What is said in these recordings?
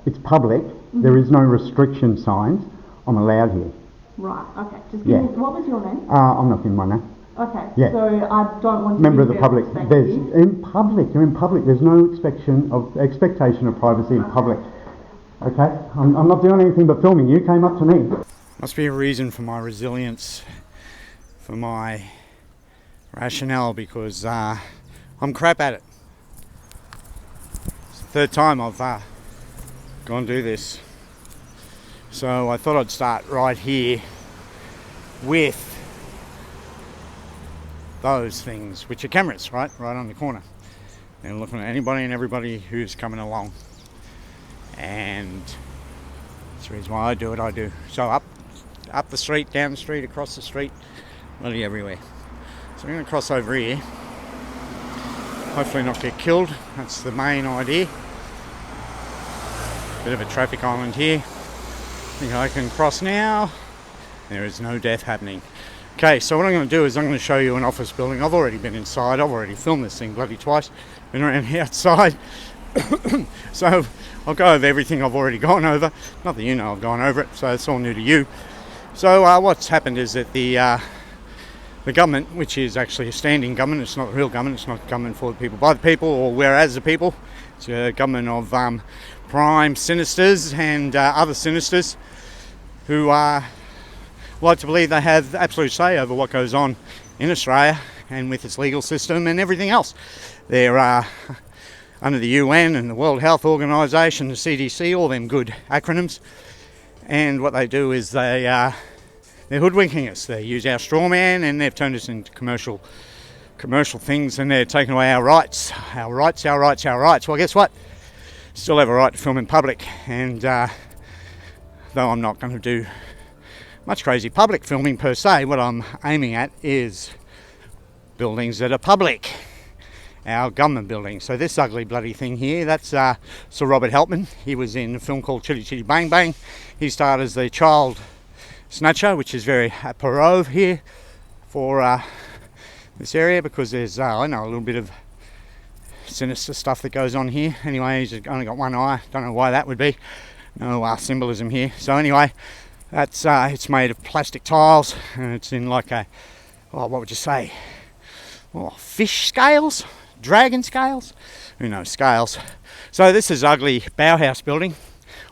it's public. There is no restriction signs. I'm allowed here. Right, okay. Just give me, what was your name? I'm not giving my name. Okay, Yeah. so I don't want to Member of the public. You're in public. There's no expectation of privacy in public. Okay? I'm not doing anything but filming. You came up to me. Must be a reason for my resilience, for my rationale, because I'm crap at it. It's the third time I've gone to do this. So I thought I'd start right here with those things, which are cameras, right on the corner, and looking at anybody and everybody who's coming along. And that's the reason why I do what I do. So up the street, down the street, across the street, bloody everywhere. So I'm going to cross over here, hopefully not get killed. That's the main idea. Bit of a traffic island here. I think I can cross now. There is no death happening. Okay, so what I'm going to do is I'm going to show you an office building. I've already been inside. I've already filmed this thing bloody twice. Been around the outside. So I'll go over everything I've already gone over. Not that you know I've gone over it, so it's all new to you. So what's happened is that the government, which is actually a standing government, it's not the real government, it's not government for the people, by the people, or whereas the people. It's a government of prime sinisters and other sinisters who like to believe they have absolute say over what goes on in Australia and with its legal system and everything else. They're under the UN and the World Health Organization, the CDC, all them good acronyms. And what they do is they're hoodwinking us. They use our straw man and they've turned us into commercial things, and they're taking away our rights. Well, guess what? Still have a right to film in public, and though I'm not going to do much crazy public filming per se, what I'm aiming at is buildings that are public, our government buildings. So this ugly bloody thing here, that's Sir Robert Helpman. He was in a film called Chitty Chitty Bang Bang. He starred as the child snatcher, which is very apropos here for this area, because there's I know a little bit of sinister stuff that goes on here. Anyway, he's only got one eye. Don't know why that would be. No symbolism here. So anyway, that's it's made of plastic tiles, and it's in like a, what would you say? Fish scales? Dragon scales? Who knows, scales. So this is ugly Bauhaus building,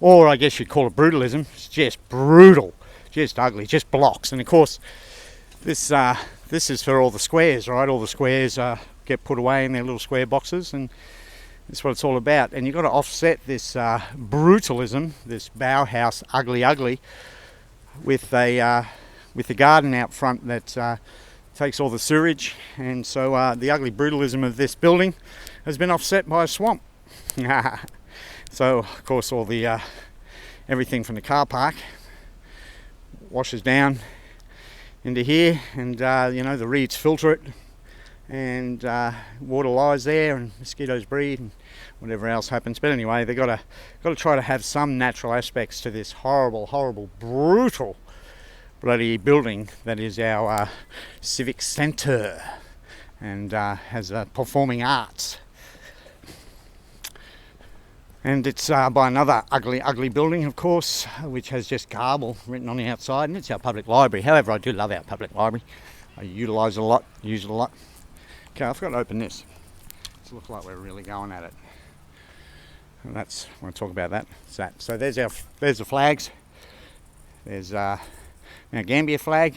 or I guess you'd call it brutalism. It's just brutal, just ugly, just blocks. And of course, this is for all the squares, right? All the squares get put away in their little square boxes, and that's what it's all about. And you've got to offset this brutalism, this Bauhaus ugly, with the garden out front that takes all the sewage. And so the ugly brutalism of this building has been offset by a swamp. So of course all the everything from the car park washes down into here, and the reeds filter it, and water lies there, and mosquitoes breed, and whatever else happens. But anyway, they've got to try to have some natural aspects to this horrible, brutal, bloody building that is our civic centre, and has performing arts. And it's by another ugly building, of course, which has just garble written on the outside, and it's our public library. However, I do love our public library. I utilise it a lot, use it a lot. Okay, I forgot to open this. It looks like we're really going at it. And that's, I want to talk about that. It's that. So there's the flags. There's our Gambia flag,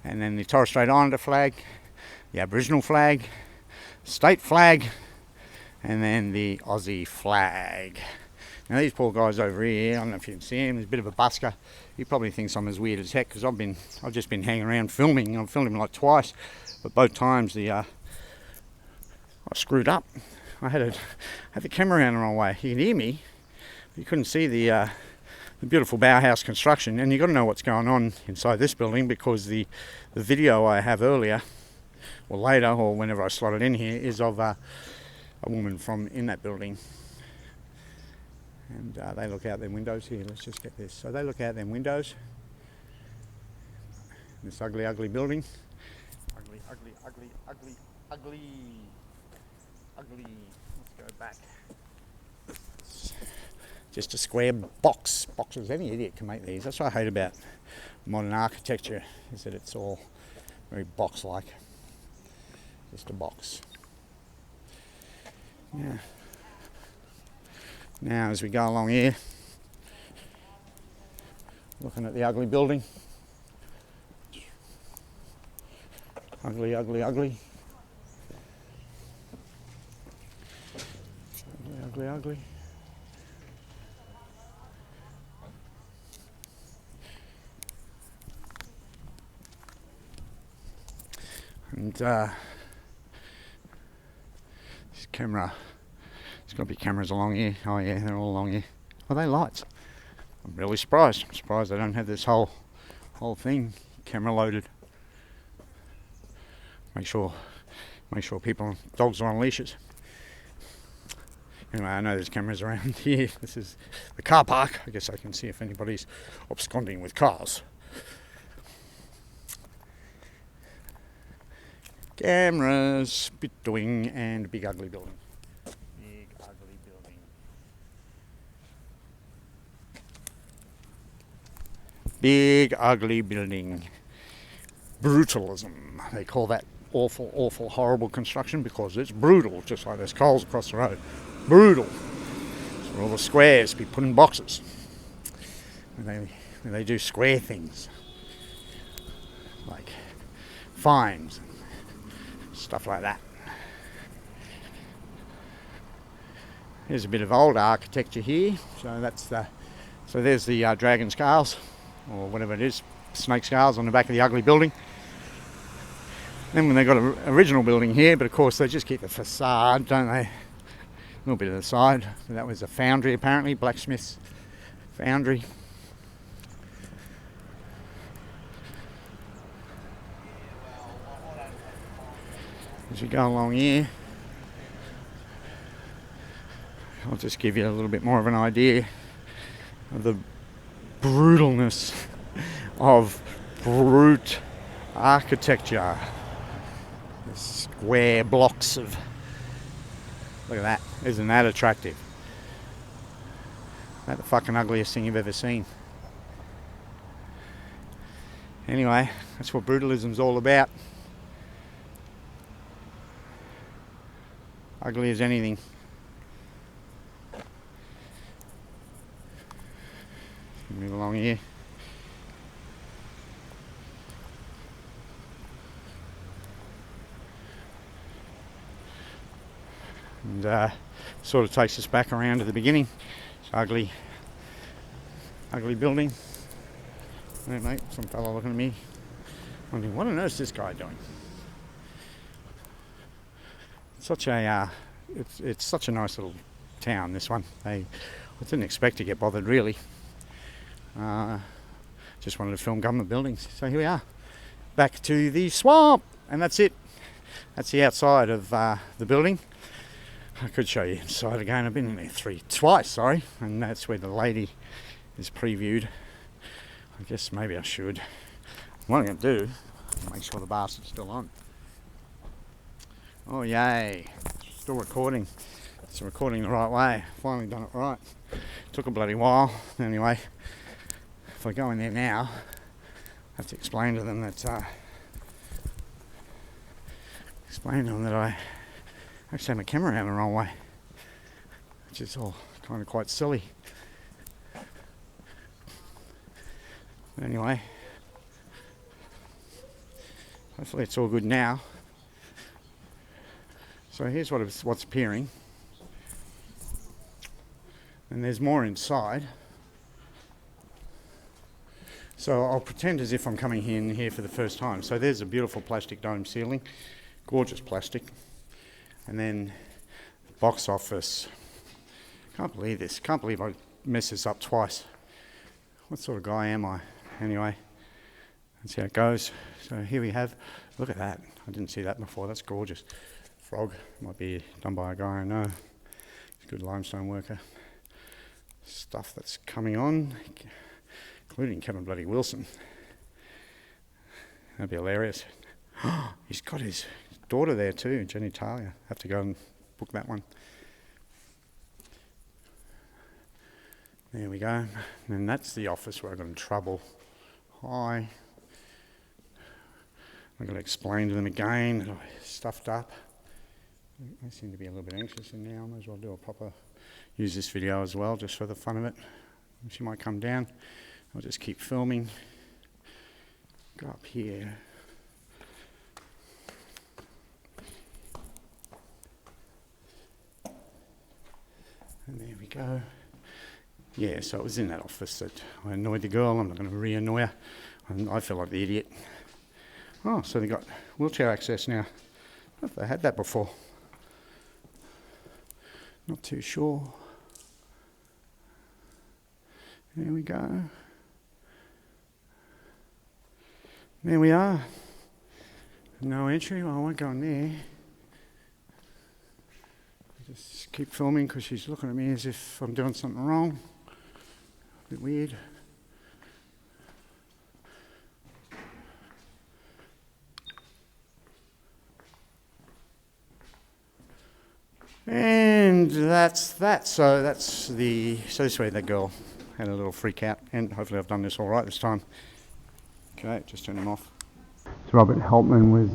and then the Torres Strait Islander flag, the Aboriginal flag, state flag, and then the Aussie flag. Now these poor guys over here, I don't know if you can see him, he's a bit of a busker. He probably thinks I'm as weird as heck, because I've just been hanging around filming. I've filmed him like twice, but both times I screwed up. I had the camera around the wrong way. You can hear me, but you couldn't see the beautiful Bauhaus construction. And you've got to know what's going on inside this building, because the video I have earlier, or later, or whenever I slot it in here, is of a woman from in that building. And they look out their windows here. Let's just get this. So they look out their windows. This ugly building. Ugly. Let's go back. just a square boxes. Any idiot can make these. That's what I hate about modern architecture, is that it's all very box-like. Just a box. Yeah. Now as we go along here, looking at the ugly building. Ugly, ugly, ugly. Ugly, ugly, ugly. And this camera, there's got to be cameras along here. Oh yeah, they're all along here. Are they lights? I'm really surprised. I'm surprised they don't have this whole thing camera loaded. Make sure dogs are on leashes. Anyway, I know there's cameras around here. This is the car park. I guess I can see if anybody's absconding with cars. Cameras, bit doing, and big ugly building. Big ugly building. Big ugly building. Brutalism. They call that awful, awful, horrible construction because it's brutal, just like there's coals across the road. Brutal. So all the squares be put in boxes. When they do square things. Like fines. Stuff like that. There's a bit of old architecture here. So there's the dragon scales, or whatever it is, snake scales on the back of the ugly building. Then when they've got an original building here, but of course they just keep the facade, don't they? A little bit of the side. That was a foundry apparently, blacksmith's foundry. As you go along here, I'll just give you a little bit more of an idea of the brutalness of brute architecture. The square blocks of... Look at that. Isn't that attractive? That's the fucking ugliest thing you've ever seen. Anyway, that's what brutalism's all about. Ugly as anything. Move along here. And sort of takes us back around to the beginning. It's ugly building. Hey mate, some fella looking at me. Wondering, what on earth is this guy doing? It's such a nice little town, this one. I didn't expect to get bothered really. Just wanted to film government buildings. So here we are, back to the swamp, and that's it. That's the outside of the building. I could show you inside again. I've been in there twice, and that's where the lady is previewed. I guess maybe I should. What I'm going to do, make sure the bastard's still on. Oh yay, still recording. It's recording the right way. Finally done it right. Took a bloody while. Anyway, if I go in there now, I have to explain to them that I actually have my camera out the wrong way, which is all kind of quite silly. Anyway, hopefully it's all good now. So here's what's appearing, and there's more inside. So I'll pretend as if I'm coming in here for the first time. So there's a beautiful plastic dome ceiling, gorgeous plastic, and then box office. Can't believe this. Can't believe I messed this up twice. What sort of guy am I? Anyway, that's how it goes. So here we have. Look at that. I didn't see that before. That's gorgeous. Frog, might be done by a guy I know. He's a good limestone worker. Stuff that's coming on, including Kevin bloody Wilson. That'd be hilarious. He's got his daughter there too, Jenny Talia. Have to go and book that one. There we go. And that's the office where I got in trouble. Hi. I'm going to explain to them again that I stuffed up. They seem to be a little bit anxious in now. I might as well do a proper, use this video as well, just for the fun of it. She might come down. I'll just keep filming. Go up here. And there we go. Yeah, so it was in that office that I annoyed the girl. I'm not going to re-annoy her. I feel like the idiot. Oh, so they got wheelchair access now. I don't know if they had that before. Not too sure. There we go. There we are. No entry. Well, I won't go in there. Just keep filming because she's looking at me as if I'm doing something wrong. A bit weird. And that's that. So this way that girl had a little freak out, and hopefully I've done this all right this time. Okay, just turn him off. So Robert Helpman was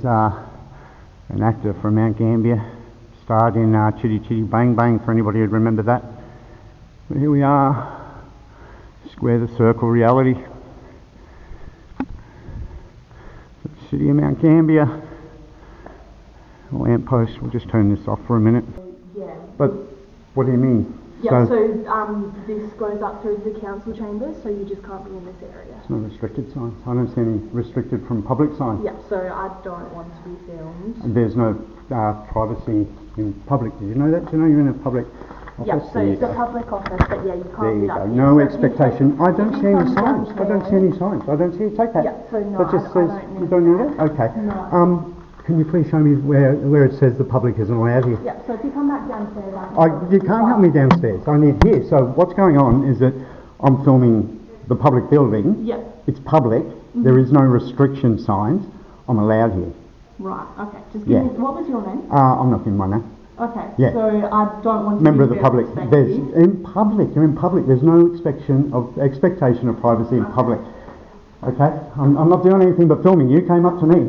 an actor from Mount Gambier. Starred in Chitty Chitty Bang Bang, for anybody who'd remember that. But here we are. Square the circle reality. City of Mount Gambier. Lamppost. We'll just turn this off for a minute. Yeah. But what do you mean? Yeah, so this goes up through the council chambers, so you just can't be in this area. It's not restricted signs. I don't see any restricted from public signs. Yeah, so I don't want to be filmed. And there's no privacy in public. Did you know that? Do you know you're in a public office? Yeah, so it's a public office, but yeah, you can't there be you up go. here. No So expectation. I don't see any signs. I don't see any. any signs. I don't see it. Take that. Yeah, so no, That just I says don't you don't need it? Okay. No. Can you please show me where it says the public isn't allowed here? Yeah, so if you come back downstairs, You can't help me downstairs. I need here. So what's going on is that I'm filming the public building. Yeah. It's public. There is no restriction signs. I'm allowed here. Right, okay. Just give me, what was your name? I'm not giving my name. Okay, Yeah. so I don't want to Member of be the public. filmed, thank There's you. in public. You're in public. There's no expectation of privacy in public. Okay. I'm not doing anything but filming. You came up to me.